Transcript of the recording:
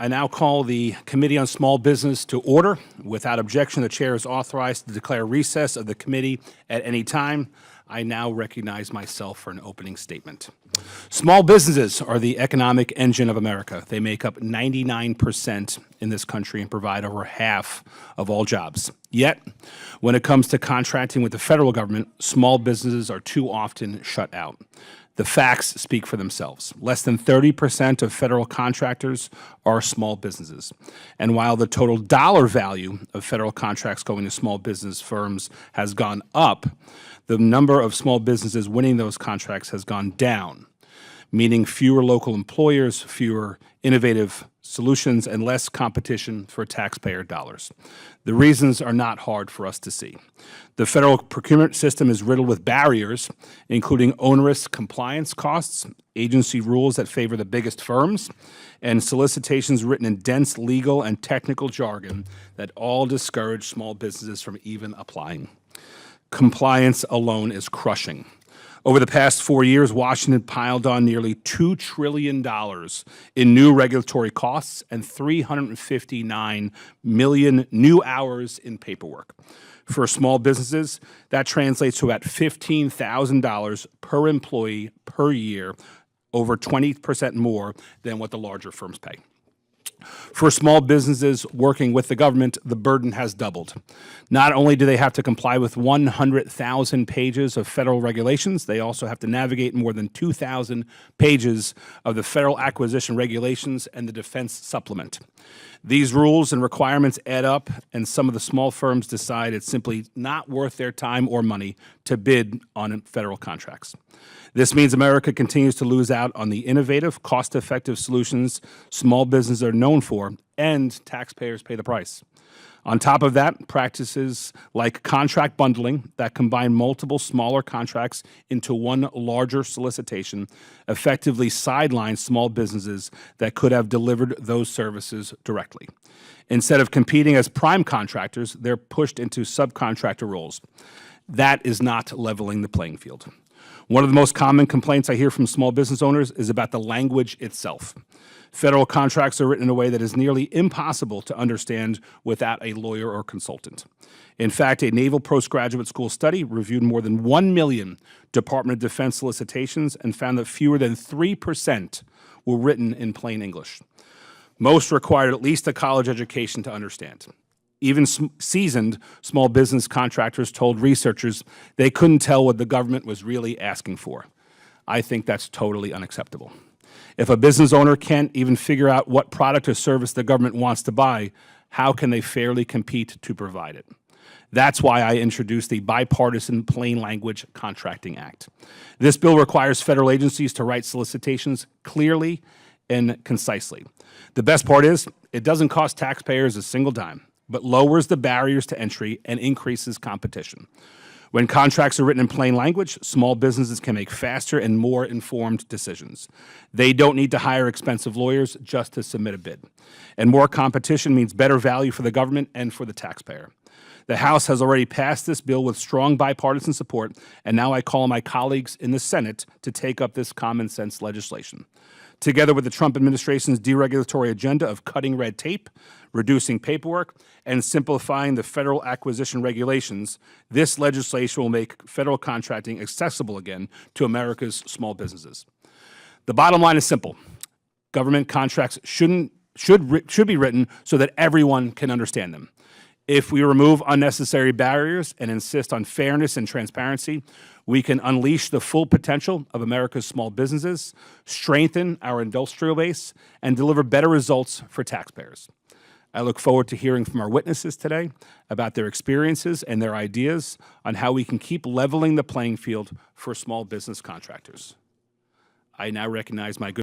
I now call the Committee on Small Business to order. Without objection, the chair is authorized to declare recess of the committee at any time. I now recognize myself for an opening statement. Small businesses are the economic engine of America. They make up 99% in this country and provide over half of all jobs. Yet, when it comes to contracting with the federal government, small businesses are too often shut out. The facts speak for themselves. Less than 30% of federal contractors are small businesses. And while the total dollar value of federal contracts going to small business firms has gone up, the number of small businesses winning those contracts has gone down, meaning fewer local employers, fewer innovative solutions, and less competition for taxpayer dollars. The reasons are not hard for us to see. The federal procurement system is riddled with barriers, including onerous compliance costs, agency rules that favor the biggest firms, and solicitations written in dense legal and technical jargon that all discourage small businesses from even applying. Compliance alone is crushing. Over the past 4 years, Washington piled on nearly $2 trillion in new regulatory costs and 359 million new hours in paperwork. For small businesses, that translates to about $15,000 per employee per year, over 20% more than what the larger firms pay. For small businesses working with the government, the burden has doubled. Not only do they have to comply with 100,000 pages of federal regulations, they also have to navigate more than 2,000 pages of the Federal Acquisition Regulations and the Defense Supplement. These rules and requirements add up, and some of the small firms decide it's simply not worth their time or money to bid on federal contracts. This means America continues to lose out on the innovative, cost-effective solutions small businesses are known for, and taxpayers pay the price. On top of that, practices like contract bundling that combine multiple smaller contracts into one larger solicitation effectively sideline small businesses that could have delivered those services directly. Instead of competing as prime contractors, they're pushed into subcontractor roles. That is not leveling the playing field. One of the most common complaints I hear from small business owners is about the language itself. Federal contracts are written in a way that is nearly impossible to understand without a lawyer or consultant. In fact, a Naval Postgraduate School study reviewed more than 1 million Department of Defense solicitations and found that fewer than 3% were written in plain English. Most required at least a college education to understand. Even seasoned small business contractors told researchers they couldn't tell what the government was really asking for. I think that's totally unacceptable. If a business owner can't even figure out what product or service the government wants to buy, how can they fairly compete to provide it? That's why I introduced the Bipartisan Plain Language Contracting Act. This bill requires federal agencies to write solicitations clearly and concisely. The best part is, it doesn't cost taxpayers a single dime, but lowers the barriers to entry and increases competition. When contracts are written in plain language, small businesses can make faster and more informed decisions. They don't need to hire expensive lawyers just to submit a bid. And more competition means better value for the government and for the taxpayer. The House has already passed this bill with strong bipartisan support, and now I call on my colleagues in the Senate to take up this common sense legislation. Together with the Trump administration's deregulatory agenda of cutting red tape, reducing paperwork, and simplifying the federal acquisition regulations, this legislation will make federal contracting accessible again to America's small businesses. The bottom line is simple. Government contracts should be written so that everyone can understand them. If we remove unnecessary barriers and insist on fairness and transparency, we can unleash the full potential of America's small businesses, strengthen our industrial base, and deliver better results for taxpayers. I look forward to hearing from our witnesses today about their experiences and their ideas on how we can keep leveling the playing field for small business contractors. I now recognize my good